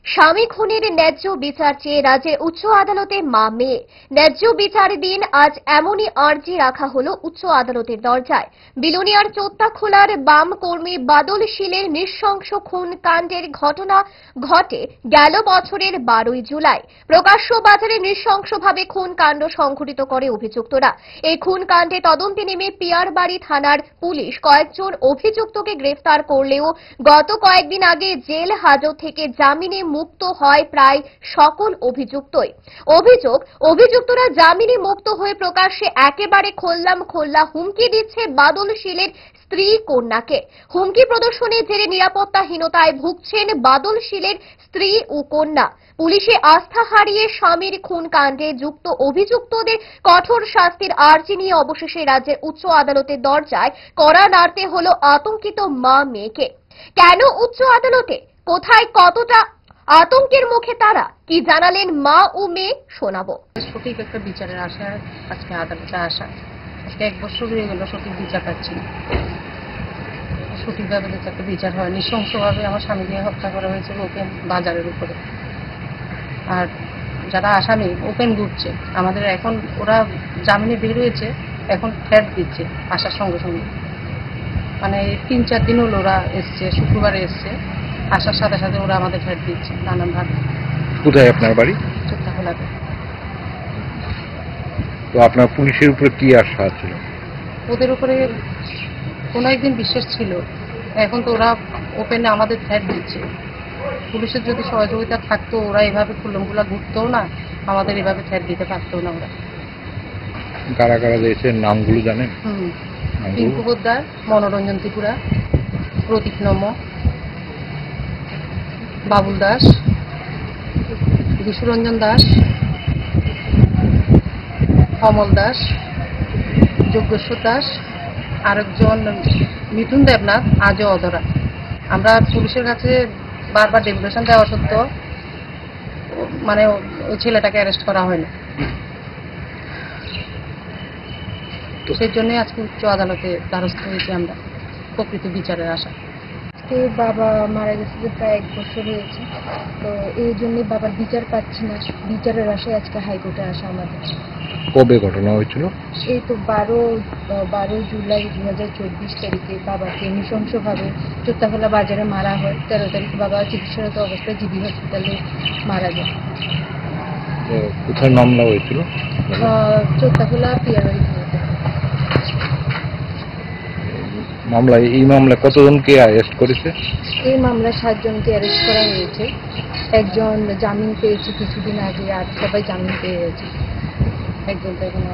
স্বামী খুনের ন্যায্য বিচার চেয়ে রাজ্যের উচ্চ আদালতে মা মেয়ে। ন্যায্য বিচারের দিন আজ এমনই আর্জি রাখা হলো উচ্চ আদালতের দরজায়। বিলোনিয়ার চোত্তাখোলার বাম কর্মী বাদল শীলের নৃশংস খুন কাণ্ডের ঘটনা ঘটে গেল বছরের 12ই জুলাই। প্রকাশ্য বাজারে নৃশংসভাবে খুন কাণ্ড সংঘটিত করে অভিযুক্তরা। এই খুন কাণ্ডে তদন্তে নেমে পিয়ারবাড়ি থানার পুলিশ কয়েকজন অভিযুক্তকে গ্রেফতার করলেও গত কয়েকদিন আগে জেল হাজত থেকে জামিনে মুক্ত হয় প্রায় সকল অভিযুক্তই। অভিযুক্তরা জামিনে মুক্ত হয়ে প্রকাশ্যে একেবারে খোল্লা হুমকি দিচ্ছে বাদল শীলের স্ত্রী কন্যাকে। হুমকি প্রদর্শনের জেরে নিরাপত্তাহীনতায় ভুগছেন বাদল শীলের স্ত্রী ও কন্যা। পুলিশে আস্থা হারিয়ে স্বামীর খুন কাণ্ডে যুক্ত অভিযুক্তদের কঠোর শাস্তির আর্জি নিয়ে অবশেষে রাজ্যের উচ্চ আদালতের দরজায় কড়া নাড়তে হলো আতঙ্কিত মা মেয়েকে। কেন উচ্চ আদালতে? কোথায় কতটা আতঙ্কের মুখে তারা? কি জানালেন মা ও মেয়ে? শোনাবো। সঠিক একটা বিচারের আশায় আজকে আদালতে আসা। আজকে 1 বছর হয়ে গেল সঠিক বিচার পাচ্ছি না। সঠিকভাবে একটা বিচার হয়। নৃশংসভাবে আমার স্বামীকে হত্যা করা হয়েছে ওপেন বাজারের উপরে। আর যারা আসামি ওপেন ঘুরছে, আমাদের এখন ওরা জামিনে বের হয়েছে, এখন থ্রেট দিচ্ছে আসার সঙ্গে সঙ্গে। মানে 3-4 দিন হলো ওরা এসছে, শুক্রবারে এসছে, আসার সাথে সাথে ওরা আমাদের থ্রেট দিচ্ছে নানানভাবে। কোথায় আপনার বাড়ি? চোত্তাখোলাতে। তো আপনার পুলিশের উপরে কি আশা ছিল? ওদের উপরে কোনো একদিন বিশ্বাস ছিল, এখন তো ওরা ওপেনে আমাদের থ্রেট দিচ্ছে। পুলিশের যদি সহযোগিতা থাকতো ওরা এভাবে খুল্লমখুল্লা ঘুরতেও না, আমাদের এভাবে থ্রেট দিতে পারতো না ওরা। কারা কারা দিয়েছে নামগুলো জানেন? টিঙ্কু পোদ্দার, মনোরঞ্জন ত্রিপুরা, প্রতীক নম, বাবুল দাস, বিশুরঞ্জন দাস, অমল দাস, যজ্ঞেশ্বর দাস, আরেকজন মিঠুন দেবনাথ, আজও অধরা। আমরা পুলিশের কাছে বারবার ডেপুটেশন দেওয়া সত্ত্বেও মানে ওই ছেলেটাকে অ্যারেস্ট করা হয়নি। সেই জন্যই আজকে উচ্চ আদালতে দ্বারস্থ হয়েছি আমরা প্রকৃত বিচারের আশা। বাবা মারা গেছে যে প্রায় 1 বছর হয়েছে, তো এই জন্যই বাবার বিচার পাচ্ছি না। বিচারের আশায় আজকে হাইকোর্টে আসা আমাদের। কবে ঘটনা হয়েছিল? এই তো 12 জুলাই 2024 তারিখে বাবাকে নৃশংসভাবে চোত্তাখোলা বাজারে মারা হয়। 13 তারিখে বাবা চিকিৎসারত অবস্থায় জিবি হসপিটালে মারা যায়। কোথায় মামলা হয়েছিল? চোত্তাখোলা পিয়ারবাড়ি থানাতে। এই মামলায় কতজনকে অ্যারেস্ট করেছে? এই মামলায় 7 জনকে অ্যারেস্ট করা হয়েছে। একজন জামিন পেয়েছে কিছুদিন আগে, আর সবাই জামিন পেয়ে গেছে। একজন তো এখন